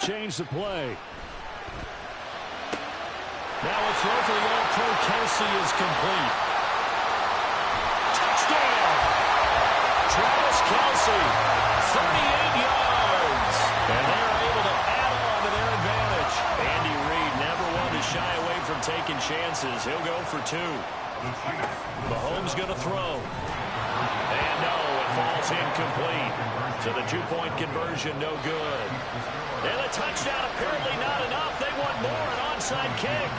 Change the play. Now a throw for the All-Pro Kelsey is complete. Touchdown! Travis Kelsey, 38 yards. And they're able to add on to their advantage. Andy Reid never one to shy away from taking chances. He'll go for two. Mahomes going to throw. And no, it falls incomplete. So the two-point conversion no good. And the touchdown apparently not enough. They want more, an onside kick.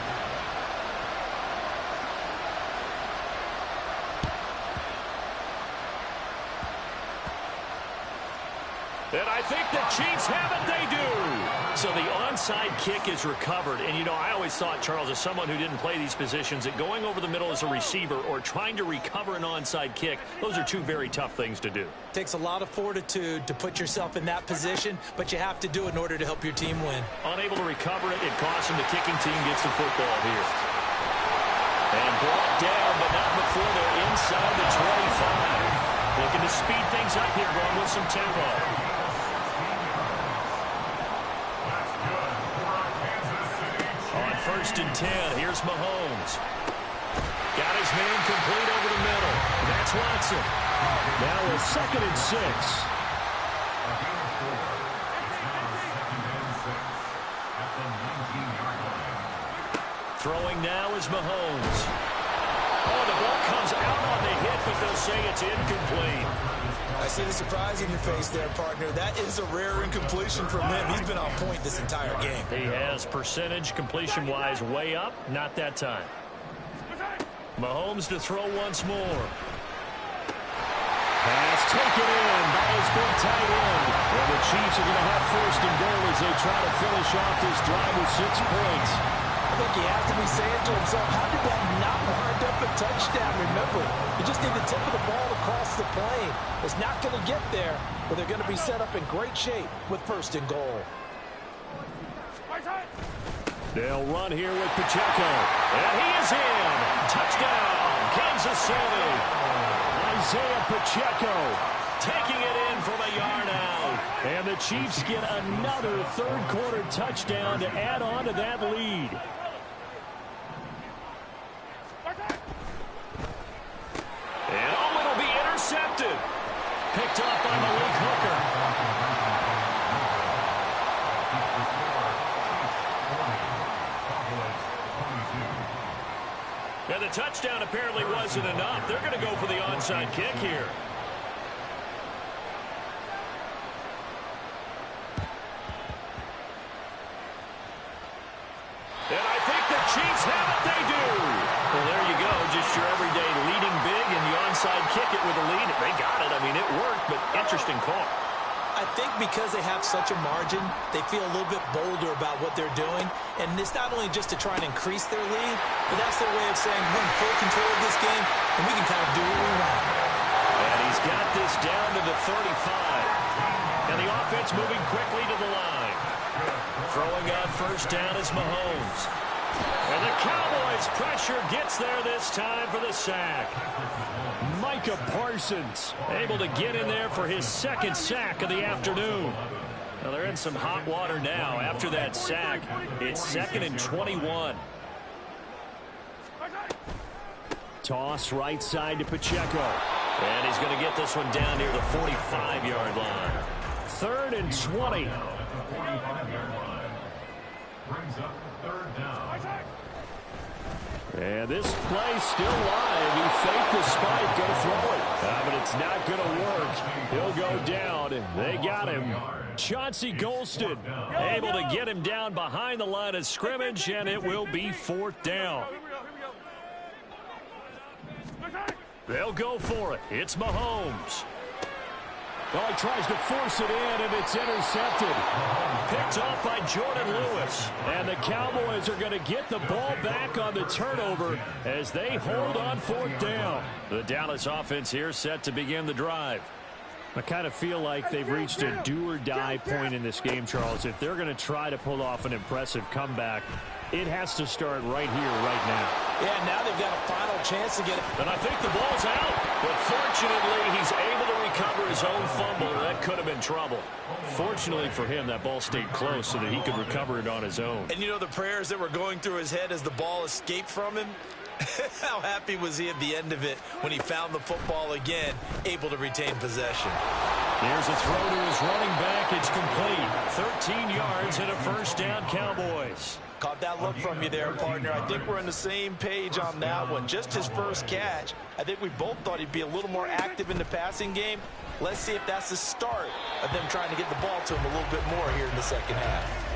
And I think the Chiefs have it. They do. So the onside kick is recovered. And, you know, I always thought, Charles, as someone who didn't play these positions, that going over the middle as a receiver or trying to recover an onside kick, those are two very tough things to do. Takes a lot of fortitude to put yourself in that position, but you have to do it in order to help your team win. Unable to recover it, it costs him. The kicking team gets the football here. And brought down, but not before they're inside the 25. Looking to speed things up here, going with some tempo. First and 10. Here's Mahomes. Got his man complete over the middle. That's Watson. Now a 2nd and 6. Throwing now is Mahomes. Oh, the ball comes out on the hit, but they'll say it's incomplete. I see the surprise in your face there, partner. That is a rare incompletion from him. He's been on point this entire game. He has percentage completion-wise way up. Not that time. Mahomes to throw once more. Pass taken in by his big tight end. And the Chiefs are going to have 1st and goal as they try to finish off this drive with 6 points. I think he has to be saying to himself, how did that not wind up a touchdown? Remember, you just need the tip of the ball across the plane. It's not going to get there, but they're going to be set up in great shape with 1st and goal. They'll run here with Pacheco. And he is in. Touchdown, Kansas City. Isaiah Pacheco taking it in from a yard out. And the Chiefs get another 3rd quarter touchdown to add on to that lead. And oh, it'll be intercepted. Picked up by Malik Hooker. And the touchdown apparently wasn't enough. They're going to go for the onside kick here. And I think the Chiefs have it. They do. Well, there you go. Just your everyday leading big, and the onside kick it with a lead. They got it. I mean, it worked, but interesting call. I think because they have such a margin, they feel a little bit bolder about what they're doing. And it's not only just to try and increase their lead, but that's their way of saying, we're in full control of this game, and we can kind of do what we want. And he's got this down to the 35. And the offense moving quickly to the line. Throwing on 1st down is Mahomes. And the Cowboys' pressure gets there this time for the sack. Micah Parsons able to get in there for his 2nd sack of the afternoon. Now they're in some hot water now. After that sack, it's 2nd and 21. Toss right side to Pacheco. And he's going to get this one down near the 45-yard line. 3rd and 20. Brings up 3rd down. And this play still live. He faked the spike, going to throw it. But it's not going to work. He'll go down. They got him. Chauncey Golston able to get him down behind the line of scrimmage, and it will be 4th down. They'll go for it. It's Mahomes. Well, he tries to force it in, and it's intercepted. Picked off by Jordan Lewis. And the Cowboys are going to get the ball back on the turnover as they hold on 4th down. The Dallas offense here set to begin the drive. I kind of feel like they've reached a do-or-die point in this game, Charles. If they're going to try to pull off an impressive comeback, it has to start right here, right now. Yeah, now they've got a final chance to get it. And I think the ball's out. But fortunately, he's able to recover his own fumble, or that could have been trouble. Fortunately for him, that ball stayed close so that he could recover it on his own. And you know the prayers that were going through his head as the ball escaped from him? How happy was he at the end of it when he found the football again, able to retain possession? Here's a throw to his running back. It's complete. 13 yards and a first down, Cowboys. Caught that look from you there, partner. I think we're on the same page on that one. Just his first catch. I think we both thought he'd be a little more active in the passing game. Let's see if that's the start of them trying to get the ball to him a little bit more here in the second half.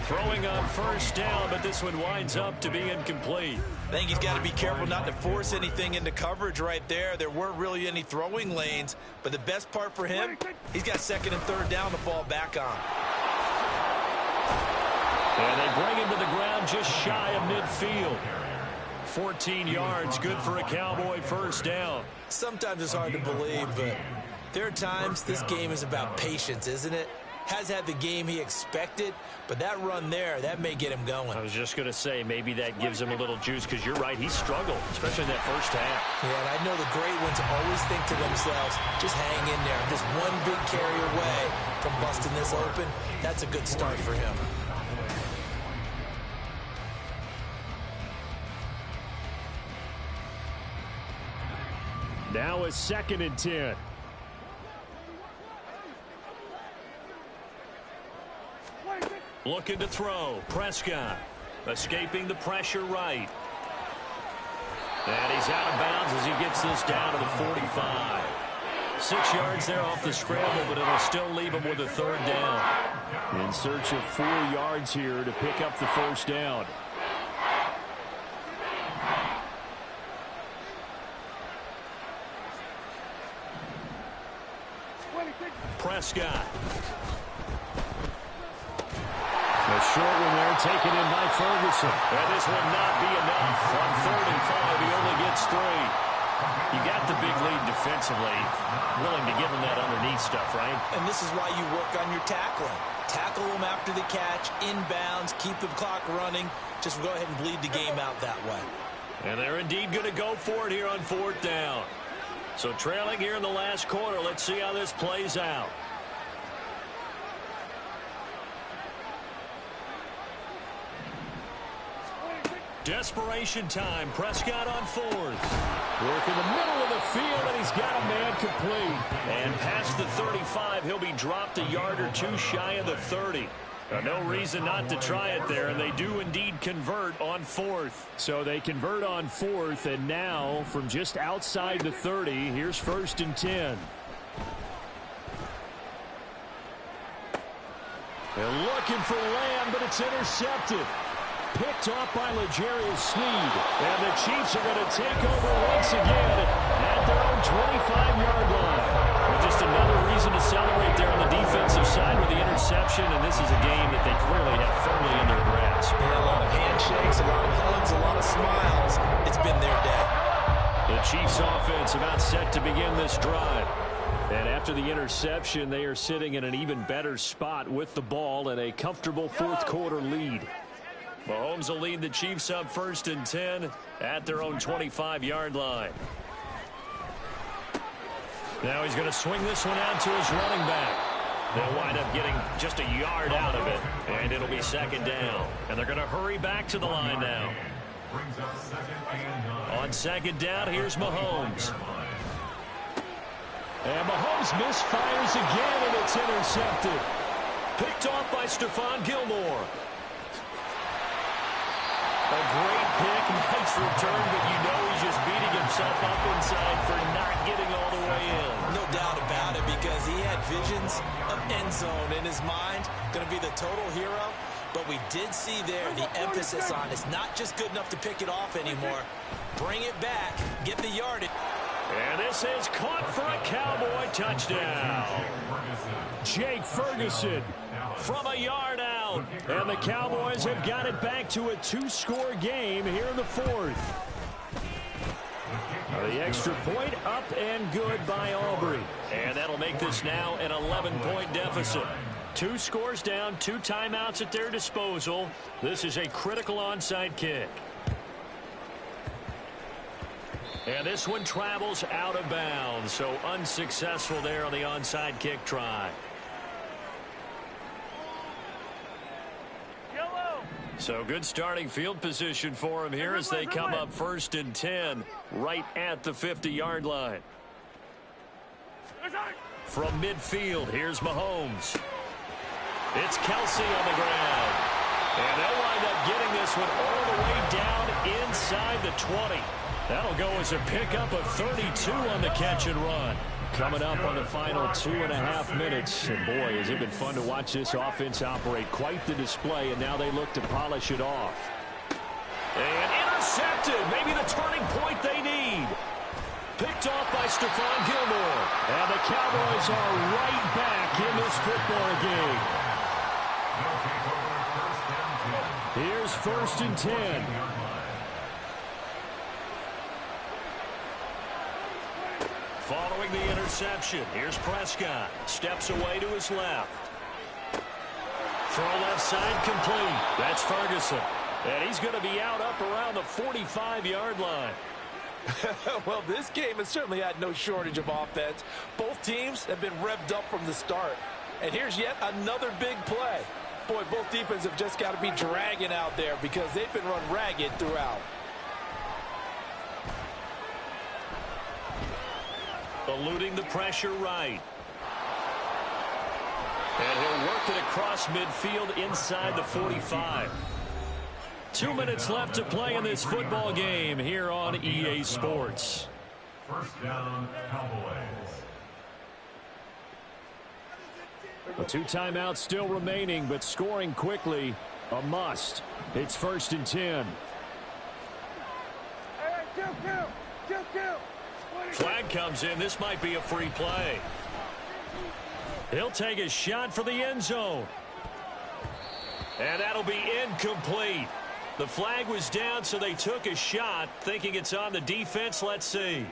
Throwing on first down, but this one winds up to be incomplete. I think he's got to be careful not to force anything into coverage right there. There weren't really any throwing lanes, but the best part for him, he's got second and third down to fall back on. And they bring him to the ground just shy of midfield. 14 yards, good for a Cowboy first down. Sometimes it's hard to believe, but there are times this game is about patience, isn't it? Has had the game he expected, but that run there, that may get him going. I was just going to say, maybe that gives him a little juice, because you're right, he struggled, especially in that first half. Yeah, and I know the great ones always think to themselves, just hang in there. I'm just one big carry away from busting this open. That's a good start for him. Now a 2nd and 10. Looking to throw. Prescott escaping the pressure right. And he's out of bounds as he gets this down to the 45. 6 yards there off the scramble, but it'll still leave him with a third down. In search of 4 yards here to pick up the first down. Prescott. A short one there, taken in by Ferguson. And this will not be enough. On 3rd and 5, he only gets 3. You got the big lead defensively. Willing to give him that underneath stuff, right? And this is why you work on your tackling. Tackle him after the catch, inbounds, keep the clock running. Just go ahead and bleed the game out that way. And they're indeed going to go for it here on 4th down. So trailing here in the last quarter, let's see how this plays out. Desperation time. Prescott on 4th. Work in the middle of the field, and he's got a man complete. And past the 35, he'll be dropped a yard or 2 shy of the 30. No reason not to try it there, and they do indeed convert on 4th. So they convert on 4th, and now from just outside the 30, here's 1st and 10. They're looking for Lamb, but it's intercepted. Picked off by L'Jarius Sneed. And the Chiefs are going to take over once again at their own 25-yard line. Well, just another reason to celebrate there on the defensive side with the interception, and this is a game that they clearly have firmly in their grasp. Yeah, a lot of handshakes, a lot of hugs, a lot of smiles. It's been their day. The Chiefs offense about set to begin this drive. And after the interception, they are sitting in an even better spot with the ball and a comfortable 4th quarter lead. Mahomes will lead the Chiefs up 1st and 10 at their own 25-yard line. Now he's going to swing this one out to his running back. They'll wind up getting just a yard out of it, and it'll be 2nd down. And they're going to hurry back to the line now. On 2nd down, here's Mahomes. And Mahomes misfires again, and it's intercepted. Picked off by Stephon Gilmore. A great pick, nice return, but you know he's just beating himself up inside for not getting all the way in. No doubt about it, because he had visions of end zone in his mind. Going to be the total hero. But we did see there the emphasis on it's not just good enough to pick it off anymore. Bring it back, get the yardage. And this is caught for a Cowboy touchdown. Jake Ferguson from a yard out. And the Cowboys have got it back to a 2-score game here in the 4th. The extra point up and good by Aubrey. And that'll make this now an 11-point deficit. 2 scores down, 2 timeouts at their disposal. This is a critical onside kick. And this one travels out of bounds, so unsuccessful there on the onside kick try. So good starting field position for him here as they come up 1st and 10 right at the 50-yard line. From midfield, here's Mahomes. It's Kelsey on the ground. And they'll wind up getting this one all the way down inside the 20. That'll go as a pickup of 32 on the catch and run. Coming up on the final 2.5 minutes. And boy, has it been fun to watch this offense operate. Quite the display, and now they look to polish it off. And intercepted. Maybe the turning point they need. Picked off by Stephon Gilmore. And the Cowboys are right back in this football game. Here's 1st and 10. Following the interception, here's Prescott. Steps away to his left. Throw left side complete. That's Ferguson. And he's going to be out up around the 45-yard line. Well, this game has certainly had no shortage of offense. Both teams have been revved up from the start. And here's yet another big play. Boy, both defenses have just got to be dragging out there because they've been run ragged throughout. Eluding the pressure right. And he'll work it across midfield inside the 45. 2 minutes left to play in this football game here on EA Sports. 1st down, Cowboys. A 2 timeouts still remaining, but scoring quickly, a must. It's 1st and 10. Flag comes in. This might be a free play. He'll take a shot for the end zone. And that'll be incomplete. The flag was down, so they took a shot, thinking it's on the defense. Let's see.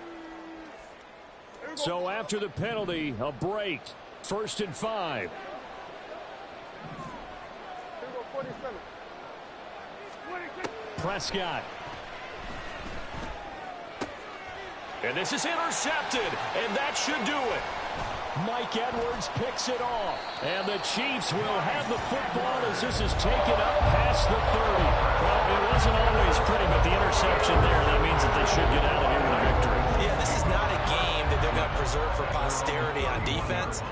So after the penalty, a break. 1st and 5. Prescott. And this is intercepted, and that should do it. Mike Edwards picks it off. And the Chiefs will have the football as this is taken up past the 30. Well, it wasn't always pretty, but the interception there, that means that they should get out of here with a victory. Yeah, this is not a game that they're going to preserve for posterity on defense.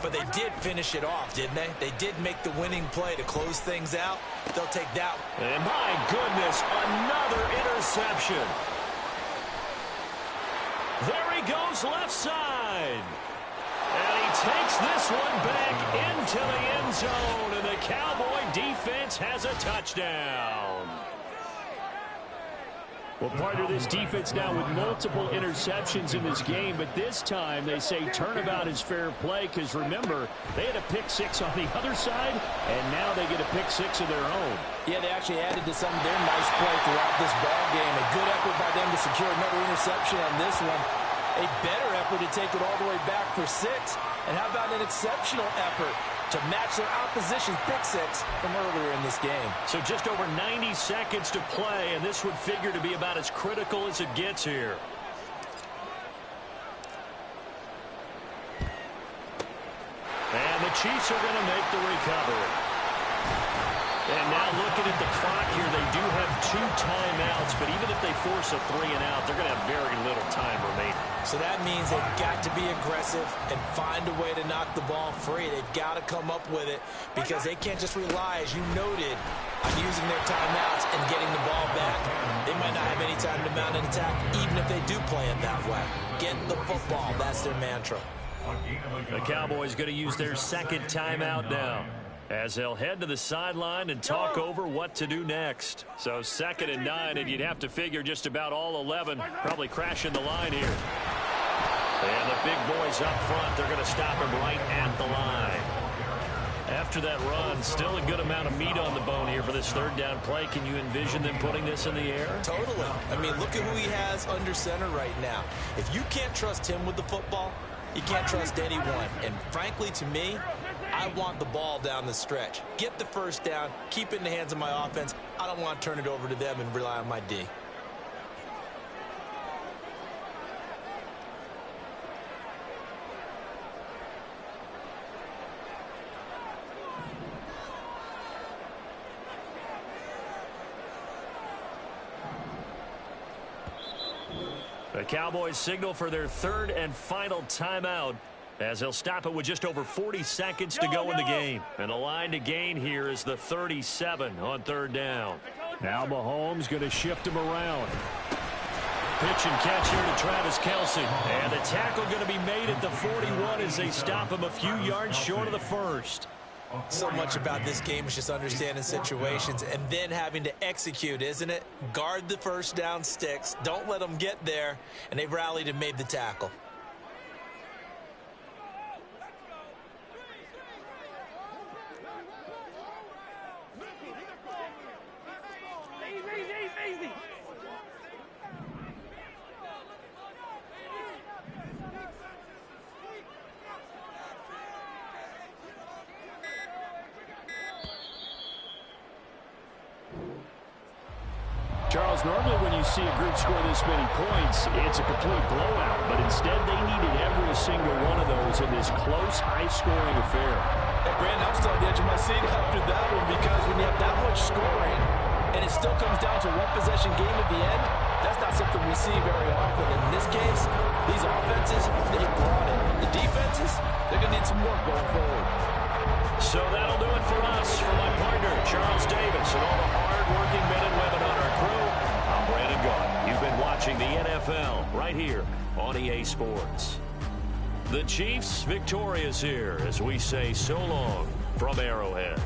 But they did finish it off, didn't they? They did make the winning play to close things out. They'll take that. And my goodness, another interception. There he goes left side. And he takes this one back into the end zone. And the Cowboy defense has a touchdown. Well, partner, this defense now with multiple interceptions in this game, but this time they say turnabout is fair play because, remember, they had a pick 6 on the other side, and now they get a pick 6 of their own. Yeah, they actually added to some of their nice play throughout this ball game. A good effort by them to secure another interception on this one. A better effort to take it all the way back for 6. And how about an exceptional effort to match their opposition's pick 6 from earlier in this game. So just over 90 seconds to play, and this would figure to be about as critical as it gets here. And the Chiefs are going to make the recovery. And now looking at the clock here, they do have 2 timeouts, but even if they force a 3 and out, they're going to have very little time remaining. So that means they've got to be aggressive and find a way to knock the ball free. They've got to come up with it because they can't just rely, as you noted, on using their timeouts and getting the ball back. They might not have any time to mount an attack, even if they do play it that way. Get the football. That's their mantra. The Cowboys going to use their 2nd timeout now, as they'll head to the sideline and talk over what to do next. So 2nd and 9, and you'd have to figure just about all 11 probably crashing the line here. And the big boys up front, they're going to stop him right at the line. After that run, still a good amount of meat on the bone here for this 3rd down play. Can you envision them putting this in the air? Totally. I mean, look at who he has under center right now. If you can't trust him with the football, you can't trust anyone. And frankly, to me, I want the ball down the stretch. Get the 1st down, keep it in the hands of my offense. I don't want to turn it over to them and rely on my D. The Cowboys signal for their third and final timeout as they'll stop it with just over 40 seconds to go in the game. And the line to gain here is the 37 on third down. Now Mahomes going to shift him around. Pitch and catch here to Travis Kelce. And the tackle going to be made at the 41 as they stop him a few yards short of the first. So much about this game is just understanding situations and then having to execute, isn't it? Guard the first down sticks. Don't let them get there. And they've rallied and made the tackle. Charles, normally when you see a group score this many points, it's a complete blowout. But instead, they needed every single one of those in this close, high-scoring affair. Hey, Brandon, I'm still on the edge of my seat after that one because when you have that much scoring and it still comes down to one possession game at the end, that's not something we see very often. In this case, these offenses, they brought it. The defenses, they're going to need some work going forward. So that'll do it for us. For my partner, Charles Davis, and all the hard-working men and women on our crew, I'm Brandon Gaudin. You've been watching the NFL right here on EA Sports. The Chiefs victorious here as we say so long from Arrowhead.